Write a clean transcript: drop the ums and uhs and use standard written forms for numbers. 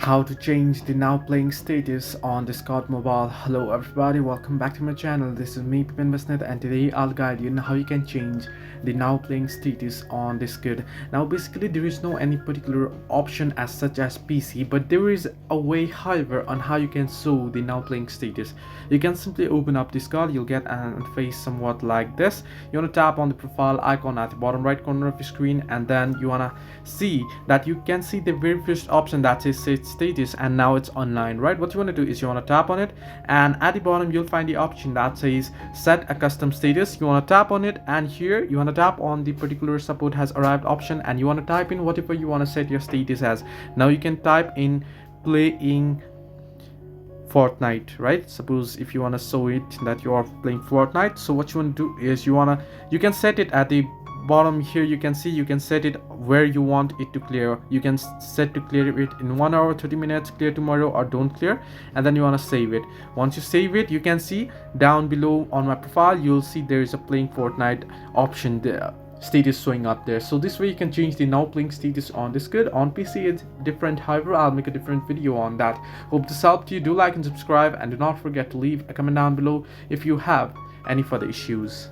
how to change the now playing status on Discord mobile. Hello everybody, welcome back to my channel. This is me Pipin Basnet, and today I'll guide you on how you can change the now playing status on Discord. Now basically there is no any particular option as such as PC, but there is a way however on how you can show the now playing status. You can simply open up Discord. You'll get an face somewhat like this. You want to tap on the profile icon at the bottom right corner of your screen, and then you want to see that you can see the very first option that says set status, and now it's online, right? What you want to do is you want to tap on it, and at the bottom you'll find the option that says set a custom status. You want to tap on it, and here you want to tap on the particular support has arrived option, and you want to type in whatever you want to set your status as. Now you can type in playing Fortnite, right? Suppose if you want to show it that you are playing Fortnite, so what you want to do is you can set it at the bottom here. You can see you can set it where you want it to clear. You can set to clear it in 1 hour, 30 minutes, clear tomorrow, or don't clear, and then you want to save it. Once you save it, you can see down below on my profile you'll see there is a playing Fortnite option there, status showing up there. So this way you can change the now playing status on Discord. On PC it's different, however I'll make a different video on that. Hope this helped you. Do like and subscribe, and do not forget to leave a comment down below if you have any further issues.